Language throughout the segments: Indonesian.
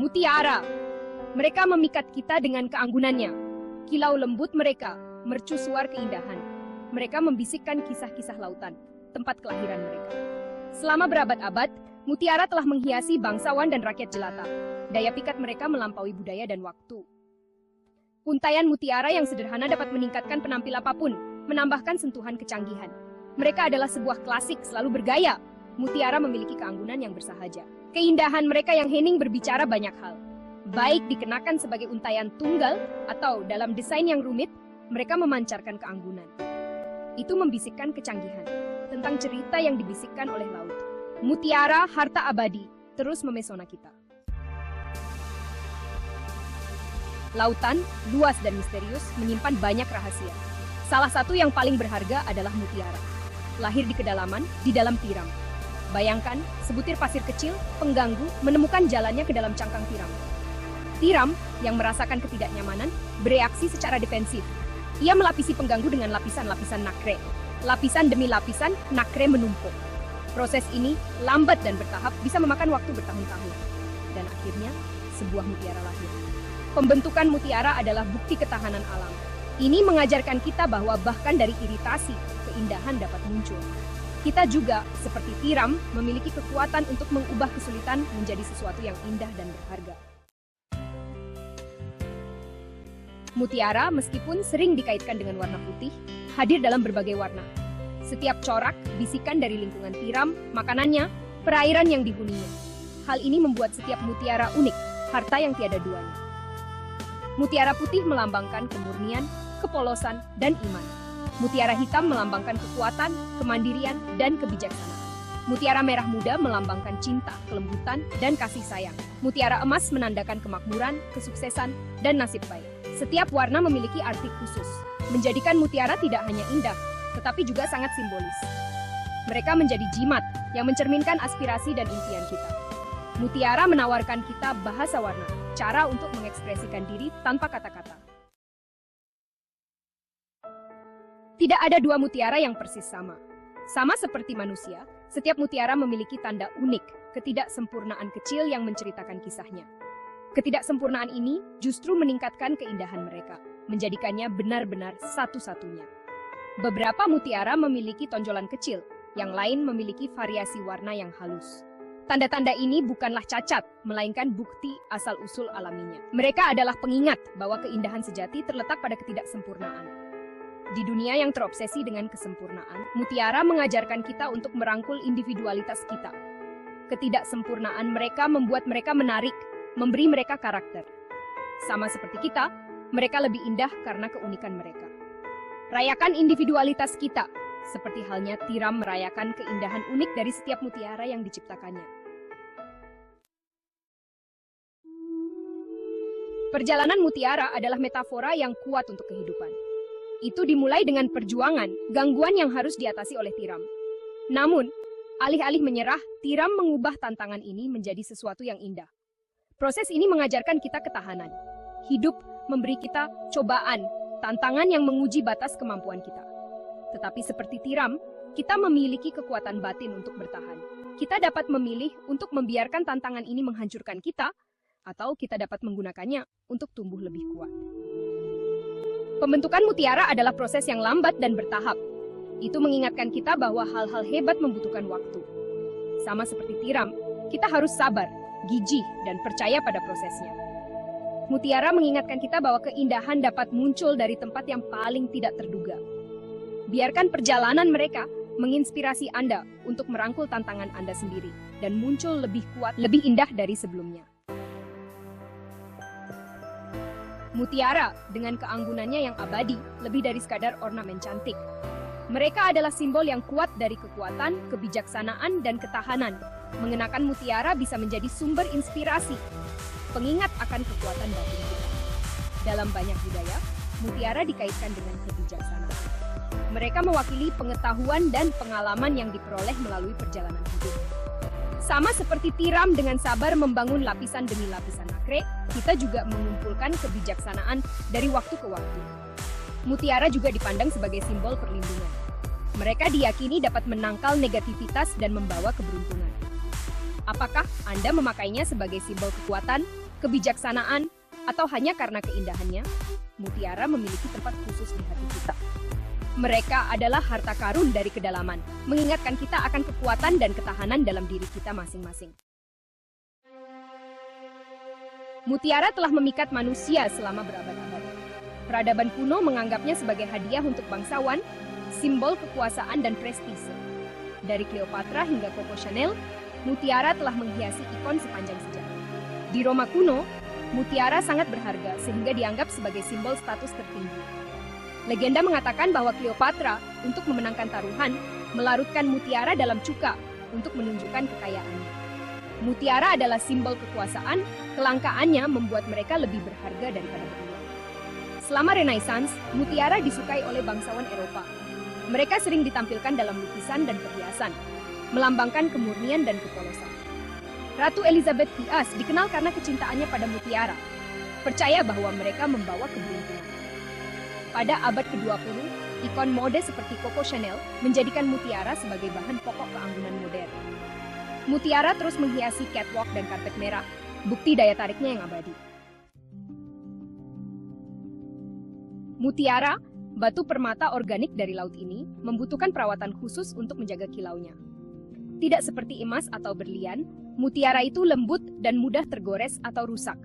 Mutiara. Mereka memikat kita dengan keanggunannya. Kilau lembut mereka mercusuar keindahan. Mereka membisikkan kisah-kisah lautan, tempat kelahiran mereka. Selama berabad-abad, mutiara telah menghiasi bangsawan dan rakyat jelata. Daya pikat mereka melampaui budaya dan waktu. Untaian mutiara yang sederhana dapat meningkatkan penampil apapun, menambahkan sentuhan kecanggihan. Mereka adalah sebuah klasik, selalu bergaya. Mutiara memiliki keanggunan yang bersahaja. Keindahan mereka yang hening berbicara banyak hal. Baik dikenakan sebagai untaian tunggal atau dalam desain yang rumit, mereka memancarkan keanggunan. Itu membisikkan kecanggihan tentang cerita yang dibisikkan oleh laut. Mutiara, harta abadi, terus memesona kita. Lautan, luas dan misterius, menyimpan banyak rahasia. Salah satu yang paling berharga adalah mutiara. Lahir di kedalaman, di dalam tiram. Bayangkan, sebutir pasir kecil, pengganggu, menemukan jalannya ke dalam cangkang tiram. Tiram, yang merasakan ketidaknyamanan, bereaksi secara defensif. Ia melapisi pengganggu dengan lapisan-lapisan nakre. Lapisan demi lapisan, nakre menumpuk. Proses ini, lambat dan bertahap, bisa memakan waktu bertahun-tahun. Dan akhirnya, sebuah mutiara lahir. Pembentukan mutiara adalah bukti ketahanan alam. Ini mengajarkan kita bahwa bahkan dari iritasi, keindahan dapat muncul. Kita juga, seperti tiram, memiliki kekuatan untuk mengubah kesulitan menjadi sesuatu yang indah dan berharga. Mutiara, meskipun sering dikaitkan dengan warna putih, hadir dalam berbagai warna. Setiap corak, bisikan dari lingkungan tiram, makanannya, perairan yang dihuninya. Hal ini membuat setiap mutiara unik, harta yang tiada duanya. Mutiara putih melambangkan kemurnian, kepolosan, dan iman. Mutiara hitam melambangkan kekuatan, kemandirian, dan kebijaksanaan. Mutiara merah muda melambangkan cinta, kelembutan, dan kasih sayang. Mutiara emas menandakan kemakmuran, kesuksesan, dan nasib baik. Setiap warna memiliki arti khusus, menjadikan mutiara tidak hanya indah, tetapi juga sangat simbolis. Mereka menjadi jimat yang mencerminkan aspirasi dan impian kita. Mutiara menawarkan kita bahasa warna, cara untuk mengekspresikan diri tanpa kata-kata. Tidak ada dua mutiara yang persis sama. Sama seperti manusia, setiap mutiara memiliki tanda unik, ketidaksempurnaan kecil yang menceritakan kisahnya. Ketidaksempurnaan ini justru meningkatkan keindahan mereka, menjadikannya benar-benar satu-satunya. Beberapa mutiara memiliki tonjolan kecil, yang lain memiliki variasi warna yang halus. Tanda-tanda ini bukanlah cacat, melainkan bukti asal-usul alaminya. Mereka adalah pengingat bahwa keindahan sejati terletak pada ketidaksempurnaan. Di dunia yang terobsesi dengan kesempurnaan, mutiara mengajarkan kita untuk merangkul individualitas kita. Ketidaksempurnaan mereka membuat mereka menarik, memberi mereka karakter. Sama seperti kita, mereka lebih indah karena keunikan mereka. Rayakan individualitas kita, seperti halnya tiram merayakan keindahan unik dari setiap mutiara yang diciptakannya. Perjalanan mutiara adalah metafora yang kuat untuk kehidupan. Itu dimulai dengan perjuangan, gangguan yang harus diatasi oleh tiram. Namun, alih-alih menyerah, tiram mengubah tantangan ini menjadi sesuatu yang indah. Proses ini mengajarkan kita ketahanan. Hidup memberi kita cobaan, tantangan yang menguji batas kemampuan kita. Tetapi seperti tiram, kita memiliki kekuatan batin untuk bertahan. Kita dapat memilih untuk membiarkan tantangan ini menghancurkan kita, atau kita dapat menggunakannya untuk tumbuh lebih kuat. Pembentukan mutiara adalah proses yang lambat dan bertahap. Itu mengingatkan kita bahwa hal-hal hebat membutuhkan waktu. Sama seperti tiram, kita harus sabar, gigih, dan percaya pada prosesnya. Mutiara mengingatkan kita bahwa keindahan dapat muncul dari tempat yang paling tidak terduga. Biarkan perjalanan mereka menginspirasi Anda untuk merangkul tantangan Anda sendiri dan muncul lebih kuat, lebih indah dari sebelumnya. Mutiara, dengan keanggunannya yang abadi, lebih dari sekadar ornamen cantik. Mereka adalah simbol yang kuat dari kekuatan, kebijaksanaan, dan ketahanan. Mengenakan mutiara bisa menjadi sumber inspirasi, pengingat akan kekuatan batin kita. Dalam banyak budaya, mutiara dikaitkan dengan kebijaksanaan. Mereka mewakili pengetahuan dan pengalaman yang diperoleh melalui perjalanan hidup. Sama seperti tiram dengan sabar membangun lapisan demi lapisan nakre, kita juga mengumpulkan kebijaksanaan dari waktu ke waktu. Mutiara juga dipandang sebagai simbol perlindungan. Mereka diyakini dapat menangkal negativitas dan membawa keberuntungan. Apakah Anda memakainya sebagai simbol kekuatan kebijaksanaan, atau hanya karena keindahannya, mutiara memiliki tempat khusus di hati kita. Mereka adalah harta karun dari kedalaman, mengingatkan kita akan kekuatan dan ketahanan dalam diri kita masing-masing. Mutiara telah memikat manusia selama berabad-abad. Peradaban kuno menganggapnya sebagai hadiah untuk bangsawan, simbol kekuasaan dan prestise. Dari Cleopatra hingga Coco Chanel, mutiara telah menghiasi ikon sepanjang sejarah. Di Roma kuno, mutiara sangat berharga sehingga dianggap sebagai simbol status tertinggi. Legenda mengatakan bahwa Cleopatra, untuk memenangkan taruhan, melarutkan mutiara dalam cuka untuk menunjukkan kekayaannya. Mutiara adalah simbol kekuasaan, kelangkaannya membuat mereka lebih berharga daripada beruang. Selama Renaissance, mutiara disukai oleh bangsawan Eropa. Mereka sering ditampilkan dalam lukisan dan perhiasan, melambangkan kemurnian dan kepolosan. Ratu Elizabeth I dikenal karena kecintaannya pada mutiara, percaya bahwa mereka membawa keberuntungan. Pada abad ke-20, ikon mode seperti Coco Chanel menjadikan mutiara sebagai bahan pokok keanggunan modern. Mutiara terus menghiasi catwalk dan karpet merah, bukti daya tariknya yang abadi. Mutiara, batu permata organik dari laut ini, membutuhkan perawatan khusus untuk menjaga kilaunya. Tidak seperti emas atau berlian, mutiara itu lembut dan mudah tergores atau rusak.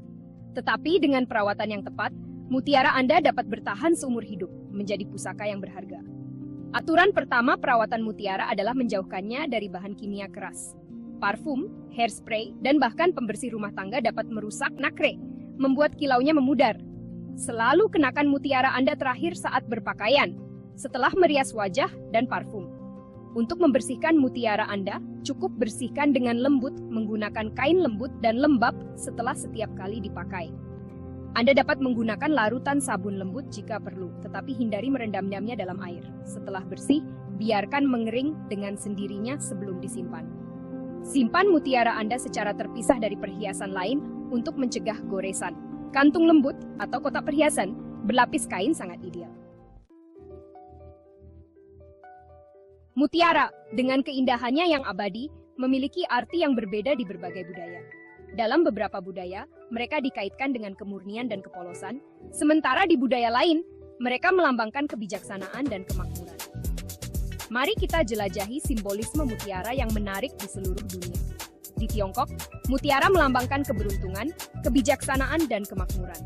Tetapi dengan perawatan yang tepat, mutiara Anda dapat bertahan seumur hidup, menjadi pusaka yang berharga. Aturan pertama perawatan mutiara adalah menjauhkannya dari bahan kimia keras. Parfum, hairspray, dan bahkan pembersih rumah tangga dapat merusak nacre, membuat kilaunya memudar. Selalu kenakan mutiara Anda terakhir saat berpakaian, setelah merias wajah dan parfum. Untuk membersihkan mutiara Anda, cukup bersihkan dengan lembut menggunakan kain lembut dan lembab setelah setiap kali dipakai. Anda dapat menggunakan larutan sabun lembut jika perlu, tetapi hindari merendam-rendamnya dalam air. Setelah bersih, biarkan mengering dengan sendirinya sebelum disimpan. Simpan mutiara Anda secara terpisah dari perhiasan lain untuk mencegah goresan. Kantung lembut atau kotak perhiasan berlapis kain sangat ideal. Mutiara, dengan keindahannya yang abadi, memiliki arti yang berbeda di berbagai budaya. Dalam beberapa budaya, mereka dikaitkan dengan kemurnian dan kepolosan, sementara di budaya lain, mereka melambangkan kebijaksanaan dan kemakmuran. Mari kita jelajahi simbolisme mutiara yang menarik di seluruh dunia. Di Tiongkok, mutiara melambangkan keberuntungan, kebijaksanaan, dan kemakmuran.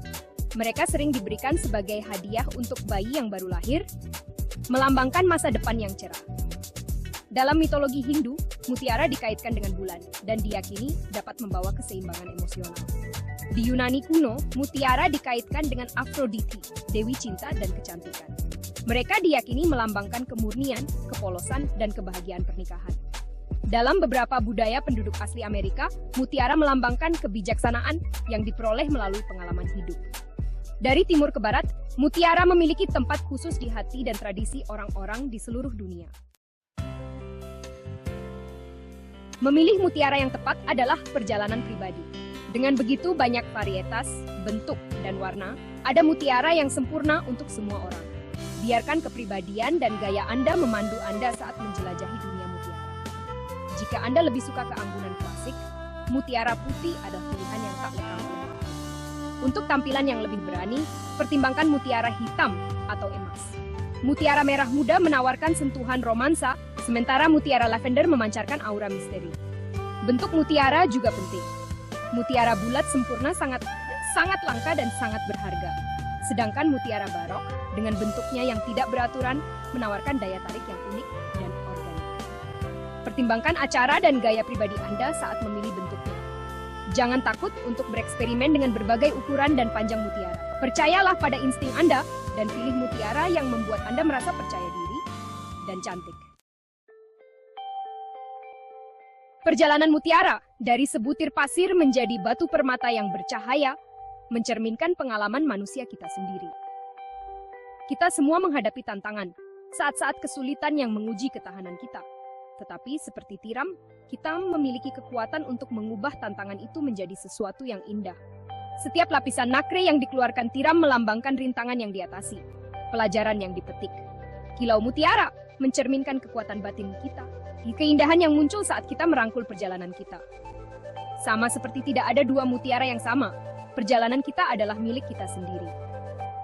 Mereka sering diberikan sebagai hadiah untuk bayi yang baru lahir, melambangkan masa depan yang cerah. Dalam mitologi Hindu, mutiara dikaitkan dengan bulan dan diyakini dapat membawa keseimbangan emosional. Di Yunani kuno, mutiara dikaitkan dengan Aphrodite, dewi cinta dan kecantikan. Mereka diyakini melambangkan kemurnian, kepolosan, dan kebahagiaan pernikahan. Dalam beberapa budaya penduduk asli Amerika, mutiara melambangkan kebijaksanaan yang diperoleh melalui pengalaman hidup. Dari timur ke barat, mutiara memiliki tempat khusus di hati dan tradisi orang-orang di seluruh dunia. Memilih mutiara yang tepat adalah perjalanan pribadi. Dengan begitu banyak varietas, bentuk, dan warna, ada mutiara yang sempurna untuk semua orang. Biarkan kepribadian dan gaya Anda memandu Anda saat menjelajahi dunia mutiara. Jika Anda lebih suka keanggunan klasik, mutiara putih adalah pilihan yang tak lekang oleh waktu. Untuk tampilan yang lebih berani, pertimbangkan mutiara hitam atau emas. Mutiara merah muda menawarkan sentuhan romansa, sementara mutiara lavender memancarkan aura misteri. Bentuk mutiara juga penting. Mutiara bulat sempurna sangat langka dan sangat berharga. Sedangkan mutiara barok dengan bentuknya yang tidak beraturan menawarkan daya tarik yang unik dan organik. Pertimbangkan acara dan gaya pribadi Anda saat memilih bentuknya. Jangan takut untuk bereksperimen dengan berbagai ukuran dan panjang mutiara. Percayalah pada insting Anda dan pilih mutiara yang membuat Anda merasa percaya diri dan cantik. Perjalanan mutiara dari sebutir pasir menjadi batu permata yang bercahaya mencerminkan pengalaman manusia kita sendiri. Kita semua menghadapi tantangan, saat-saat kesulitan yang menguji ketahanan kita. Tetapi seperti tiram, kita memiliki kekuatan untuk mengubah tantangan itu menjadi sesuatu yang indah. Setiap lapisan nacre yang dikeluarkan tiram melambangkan rintangan yang diatasi, pelajaran yang dipetik. Kilau mutiara mencerminkan kekuatan batin kita, keindahan yang muncul saat kita merangkul perjalanan kita. Sama seperti tidak ada dua mutiara yang sama, Perjalanan kita adalah milik kita sendiri.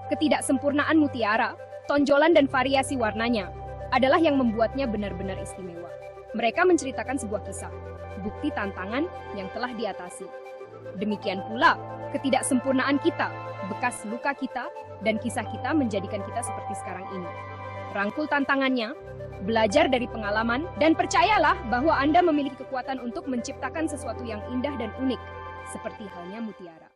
Ketidaksempurnaan mutiara, tonjolan dan variasi warnanya adalah yang membuatnya benar-benar istimewa. Mereka menceritakan sebuah kisah, bukti tantangan yang telah diatasi. Demikian pula, ketidaksempurnaan kita, bekas luka kita, dan kisah kita menjadikan kita seperti sekarang ini. Rangkul tantangannya, belajar dari pengalaman, dan percayalah bahwa Anda memiliki kekuatan untuk menciptakan sesuatu yang indah dan unik, seperti halnya mutiara.